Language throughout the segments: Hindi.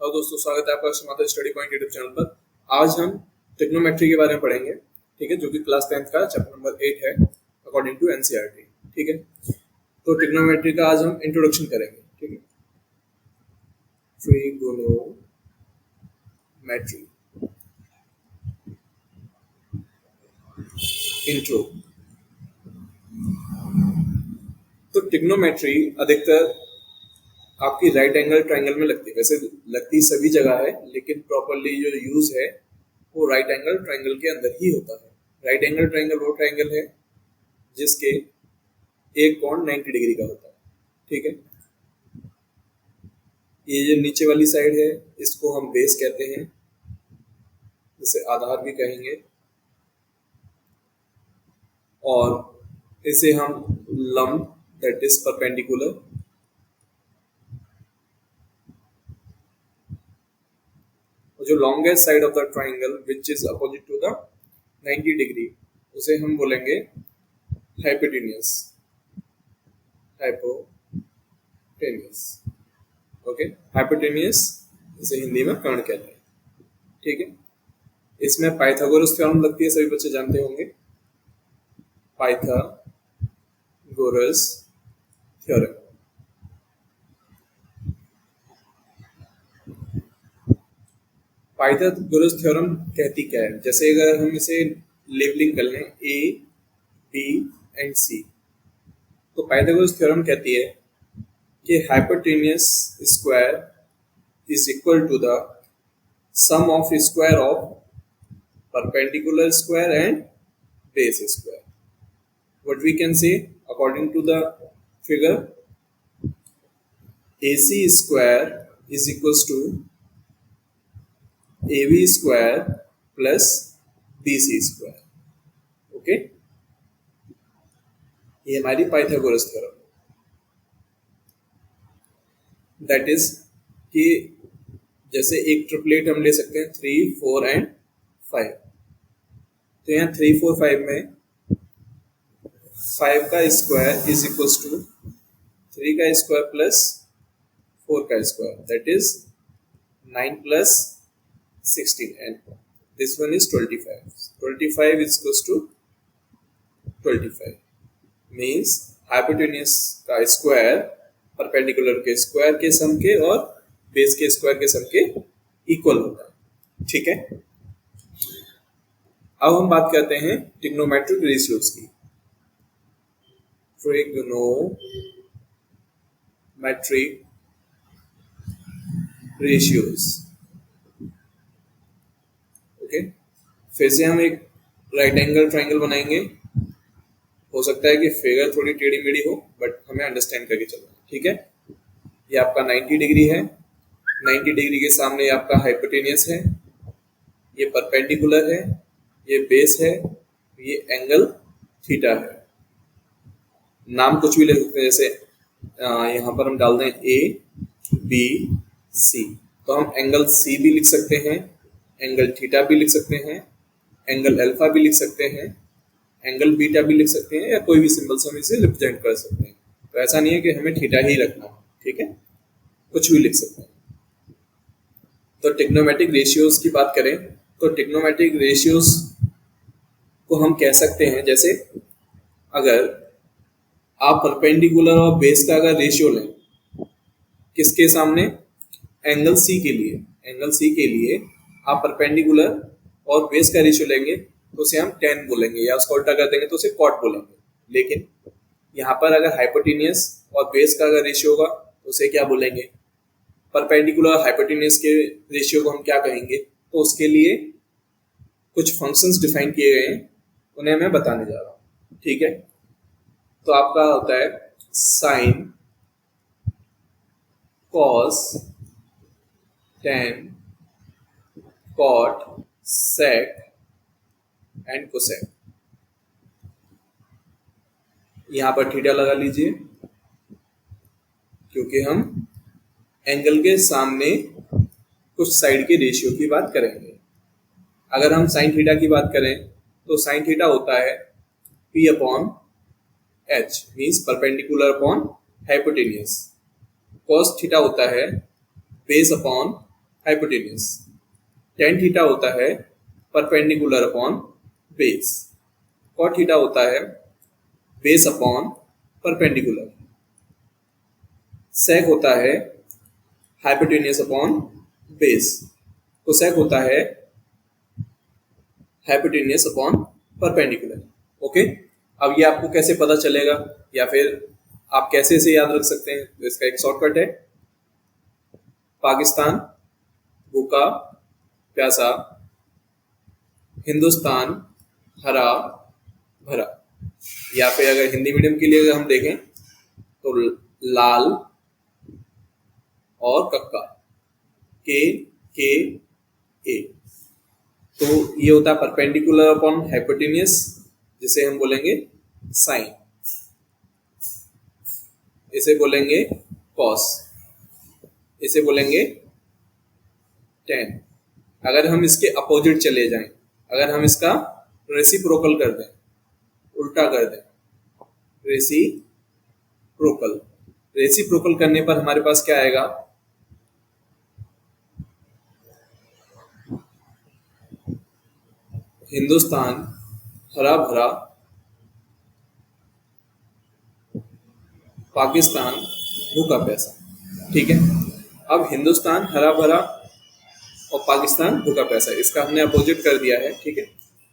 और दोस्तों स्वागत है आपका समाधान स्टडी पॉइंट यूट्यूब चैनल पर। आज हम ट्रिग्नोमेट्री के बारे में पढ़ेंगे, ठीक है, जो कि क्लास 10th का चैप्टर नंबर 8 है अकॉर्डिंग टू एनसीईआरटी। ठीक है, तो ट्रिग्नोमेट्री का आज हम इंट्रोडक्शन करेंगे। ठीक है, ट्रिग्नोमेट्री इंट्रो। तो ट्रिग्नोमेट्री अधिकतर आपकी राइट एंगल ट्रायंगल में लगती है। वैसे लगती सभी जगह है, लेकिन प्रॉपरली जो यूज है वो राइट एंगल ट्रायंगल के अंदर ही होता है। राइट एंगल ट्रायंगल वो ट्रायंगल है जिसके एक कोण 90 डिग्री का होता है। ठीक है, ये जो नीचे वाली साइड है इसको हम बेस कहते हैं, इसे आधार भी कहेंगे, और इसे हम लंब दैट इज परपेंडिकुलर, जो longest side of the triangle which is opposite to the 90 degree उसे हम बोलेंगे हाइपोटेन्यूस। ओके, हाइपोटेन्यूस इसे हिंदी में कर्ण कहते हैं। ठीक है, इसमें पाइथागोरस थ्योरम लगती है, सभी बच्चे जानते होंगे। पाइथागोरस थ्योरम, पाइथागोरस थ्योरम कहती क्या है? जैसे अगर हम इसे लेबलिंग कर लें ए, बी एंड सी, तो पाइथागोरस थ्योरम कहती है कि hypotenuse square is equal to the sum of square of perpendicular square and base square. What we can say according to the figure, AC square is equals to AB square plus BC square. Okay, ये हमारी पाइथागोरस थ्योरम, दैट इज कि जैसे एक ट्रिपलेट हम ले सकते हैं 3, 4 एंड 5। तो यहाँ 3, 4, 5 में 5 का स्क्वायर इज इक्वल्स टू 3 का स्क्वायर प्लस 4 का square, that is 9 plus 16 and this one is 25. 25 is equals to 25 means hypotenuse का स्क्वायर परपेंडिकुलर के स्क्वायर के सम के और बेस के स्क्वायर के सम के इक्वल होता है। ठीक है, अब हम बात करते हैं ट्रिग्नोमेट्रिक रेशियोज की। ट्रिग्नोमेट्रिक रेशियोज, ओके, फिर से हम एक राइट एंगल ट्रायंगल बनाएंगे। हो सकता है कि फिगर थोड़ी टेढ़ी मेढ़ी हो, बट हमें अंडरस्टैंड करके चलना है। ठीक है, ये आपका 90 डिग्री है, 90 डिग्री के सामने ये आपका हाइपोटेन्यूस है, ये परपेंडिकुलर है, ये बेस है, ये एंगल थीटा है। नाम कुछ भी ले सकते हैं, जैसे यहाँ पर हम डाल दें ABC, तो हम एंगल C भी लिख सकते हैं, एंगल थीटा भी लिख सकते हैं, एंगल अल्फा भी लिख सकते हैं, एंगल बीटा भी लिख सकते हैं, या कोई भी सिंबल से हम इसे रिप्रेजेंट कर सकते हैं। तो ऐसा नहीं है कि हमें थीटा ही रखना है, ठीक है, कुछ भी लिख सकते हैं। तो ट्रिग्नोमेट्रिक रेशियोज की बात करें तो ट्रिग्नोमेट्रिक रेशियोज को हम कह सकते हैं, जैसे अगर आप परपेंडिकुलर और बेस का अगर रेशियो लें, किसके सामने? एंगल C के लिए। एंगल C के लिए आप परपेंडिकुलर और बेस का रेशियो लेंगे तो उसे हम tan बोलेंगे, या उसको उल्टा कर देंगे तो उसे cot बोलेंगे। लेकिन यहाँ पर अगर हाइपोटेन्यूस और बेस का अगर रेशियो होगा तो उसे क्या बोलेंगे? परपेंडिकुलर और हाइपोटेन्यूस के रेशियो को हम क्या कहेंगे? तो उसके लिए कुछ फंक्शंस डिफाइन किए गए हैं, उन्हें मैं बताने जा रहा हूँ। ठीक है, तो आपका होता है sine, cos, tan, cot, sec and cosec. यहां पर थीटा लगा लीजिए क्योंकि हम एंगल के सामने कुछ साइड के रेशियो की बात करेंगे। अगर हम साइन थीटा की बात करें तो साइन थीटा होता है P upon H means perpendicular upon hypotenuse. Cos theta होता है base upon hypotenuse. Tan theta होता है perpendicular upon base. Cot theta होता है बेस अपॉन परपेंडिकुलर। सेक होता है हाइपोटेन्यूज अपॉन बेस। कोसेक होता है हाइपोटेन्यूज अपॉन परपेंडिकुलर। ओके, अब ये आपको कैसे पता चलेगा या फिर आप कैसे इसे याद रख सकते हैं? तो इसका एक शॉर्टकट है, पाकिस्तान भूखा प्यासा, हिंदुस्तान हरा भरा। या फिर अगर हिंदी मीडियम के लिए अगर हम देखें तो लाल और कक्का, के ए। तो ये होता है परपेंडिकुलर अपॉन हाइपोटेन्यूज, जिसे हम बोलेंगे साइन, इसे बोलेंगे कॉस, इसे बोलेंगे टेन। अगर हम इसके अपोजिट चले जाएं, अगर हम इसका रेसिप्रोकल कर दें, उल्टा कर दें, रेसिप्रोकल करने पर हमारे पास क्या आएगा? हिंदुस्तान हरा भरा, पाकिस्तान भूखा प्यासा। ठीक है, अब हिंदुस्तान हरा भरा और पाकिस्तान भूखा प्यासा, इसका हमने अपोजिट कर दिया है। ठीक है,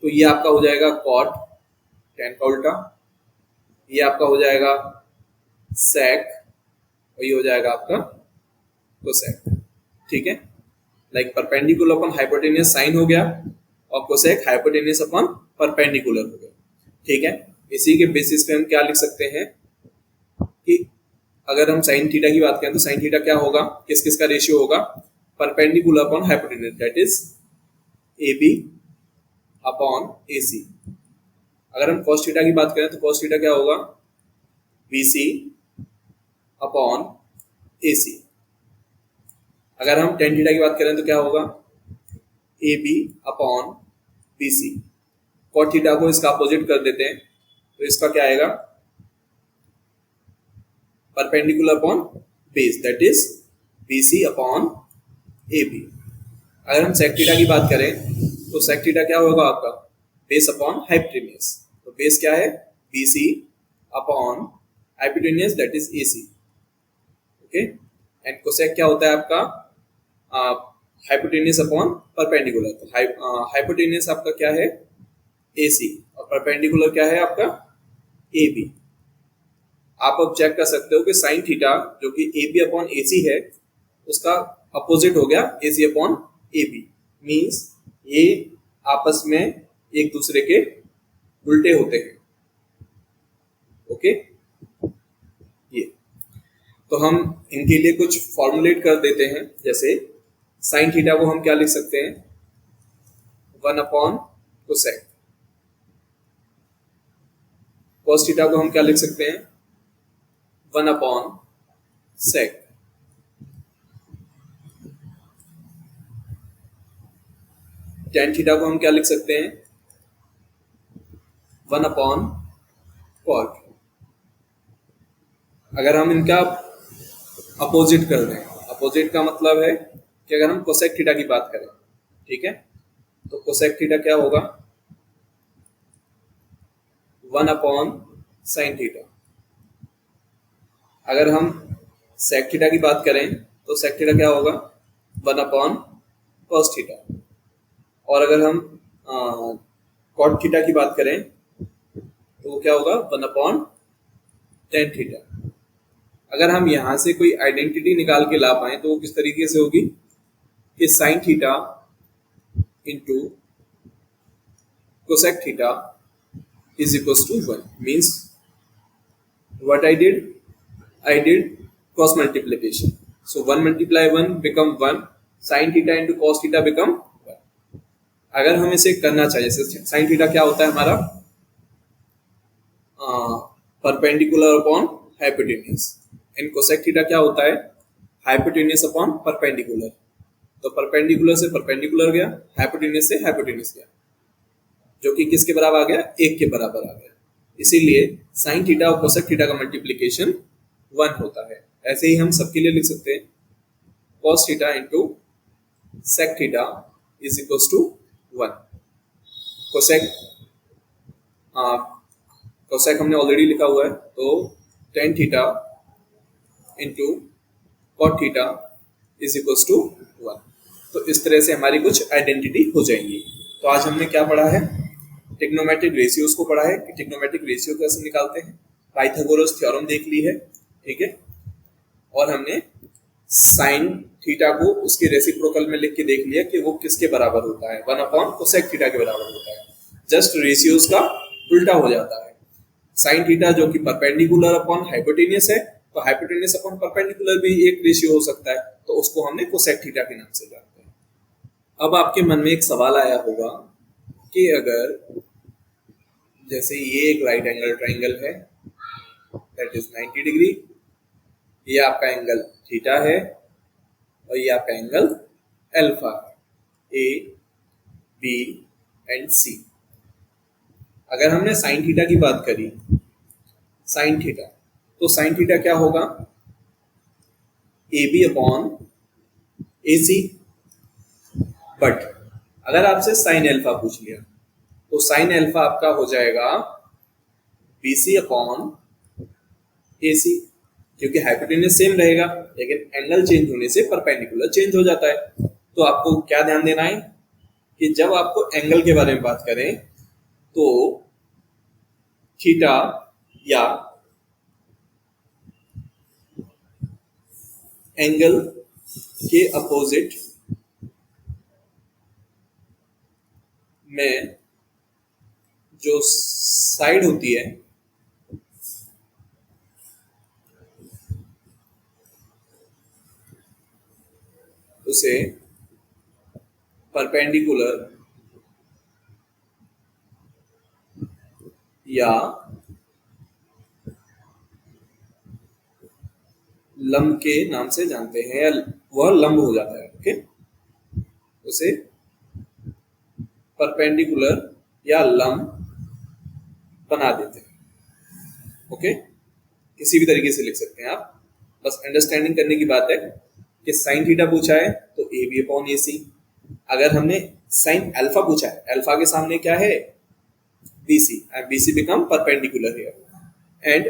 तो ये आपका हो जाएगा कॉट, टेन का उल्टा। ये आपका हो जाएगा सेक और ये हो जाएगा आपका कोसेक। ठीक है, like perpendicular upon hypotenuse sine हो गया और कोसेक हाइपोटेन्यूज अपॉन परपेंडिकुलर हो गया। ठीक है, इसी के बेसिस पे हम क्या लिख सकते हैं कि अगर हम साइन थीटा की बात करें तो साइन थीटा क्या होगा, किस किस का रेशियो होगा? Perpendicular upon hypotenuse, that is A B upon A C. अगर हम कॉस थीटा की बात करें तो कॉस थीटा क्या होगा? B C upon A C. अगर हम टेन थीटा की बात करें तो क्या होगा? A B upon B C. Cot theta को इसका अपोजिट कर देते हैं तो इसका क्या आएगा? Perpendicular upon base, that is B C upon A B. अगर हम सेक थीटा की बात करें तो सेक थीटा क्या होगा आपका? Base upon hypotenuse. तो बेस क्या है? B C upon hypotenuse, that is A C. Okay, and cosec क्या होता है आपका? Hypotenuse upon perpendicular. तो हाइपोटेन्यूज आपका क्या है? ए सी, और परपेंडिकुलर क्या है आपका? A B. आप अब चेक कर सकते हो कि साइन थीटा जो कि ए बी अपॉन ए सी है उसका अपोजिट हो गया ए सी अपॉन ए बी। मीन्स ये आपस में एक दूसरे के उल्टे होते हैं। ओके, ये तो हम इनके लिए कुछ फॉर्मुलेट कर देते हैं। जैसे साइन थीटा को हम क्या लिख सकते हैं? 1 अपॉन कोसेक। कॉस थीटा को हम क्या लिख सकते हैं? 1 अपॉन सेक। टेन थीटा को हम क्या लिख सकते हैं? 1 अपॉन कॉट। अगर हम इनका अपोजिट कर दें, अपोजिट का मतलब है कि अगर हम कोसेक थीटा की बात करें, ठीक है, तो कोसेक थीटा क्या होगा? 1 अपॉन साइन थीटा। अगर हम सेक थीटा की बात करें तो सेक थीटा क्या होगा? 1 अपॉन कॉस थीटा। और अगर हम कॉट थीटा की बात करें तो वो क्या होगा? 1 अपॉन टेन थीटा। अगर हम यहां से कोई आइडेंटिटी निकाल के ला पाए तो वो किस तरीके से होगी कि sine theta into cosec theta is equals to 1. Means what I did cross multiplication. So 1 multiply 1 become 1, sin theta into cos theta become 1. अगर हम इसे करना चाहिए, sin theta क्या होता है हमारा? Perpendicular upon hypotenuse. And cosec theta क्या होता है? Hypotenuse upon perpendicular. तो परपेंडिकुलर से परपेंडिकुलर गया, हाइपोटेन्यूज से हाइपोटेन्यूज गया, जो कि किसके बराबर आ गया? 1 के बराबर आ गया। इसीलिए साइन थीटा और कोसेक थीटा का मल्टीप्लिकेशन 1 होता है। ऐसे ही हम सबके लिए लिख सकते हैं cos theta into sec theta is equal to 1। Cosec cosec हमने ऑलरेडी लिखा हुआ है, तो tan theta into cot theta is equal to 1। तो इस तरह से हमारी कुछ आइडेंटिटी हो जाएंगी। तो आज हमने क्या पढ़ा है, ट्रिग्नोमेट्रिक रेशियोज को पढ़ा है कि ट्रिग्नोमेट्रिक रेशियो कैसे निकालते हैं, पाइथागोरस थ्योरम देख ली है, ठीक है, और हमने साइन थीटा को उसके रेसिप्रोकल में लिख के देख लिया कि वो किसके बराबर होता है, 1 अपॉन कोसेक थीटा के बराबर होता है। जस्ट रेशियोज का उल्टा हो जाता है। साइन थीटा जो कि परपेंडिकुलर अपॉन हाइपोटेनियस है, तो हाइपोटेनियस अपॉन परपेंडिकुलर भी एक रेशियो हो सकता है, तो उसको हमने कोसेक थीटा के नाम से जानते हैं। अब आपके मन में एक सवाल आया होगा कि अगर जैसे ये एक राइट एंगल ट्राइंगल है दैट इज 90 डिग्री, ये आपका एंगल थीटा है और ये आपका एंगल अल्फा है, ए बी एंड सी। अगर हमने साइन थीटा की बात करी, साइन थीटा, तो साइन थीटा क्या होगा, A B upon A C. But अगर आपसे साइन अल्फा पूछ लिया तो साइन अल्फा आपका हो जाएगा बी सी अपॉन ए सी, क्योंकि हाइपोटेनस सेम रहेगा लेकिन एंगल चेंज होने से परपेंडिकुलर चेंज हो जाता है। तो आपको क्या ध्यान देना है कि जब आपको एंगल के बारे में बात करें तो थीटा या एंगल के अपोजिट में जो साइड होती है उसे परपेंडिकुलर या लंब के नाम से जानते हैं, या वह लंब हो जाता है, ओके, उसे परपेंडिकुलर या लंब बना देते हैं। ओके, किसी भी तरीके से लिख सकते हैं आप, बस अंडरस्टैंडिंग करने की बात है कि साइन थीटा पूछा है तो ए बी अपॉन ए सी। अगर हमने साइन अल्फा पूछा है, अल्फा के सामने क्या है, B C, and B C become perpendicular here, and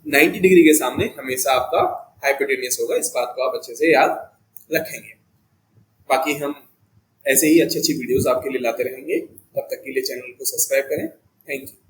90 degree के सामने हमेशा आपका हाइपोटेनियस होगा। इस बात को आप अच्छे से याद रखेंगे। बाकी हम ऐसे ही अच्छी अच्छी वीडियोस आपके लिए लाते रहेंगे। तब तक के लिए चैनल को सब्सक्राइब करें। Thank you.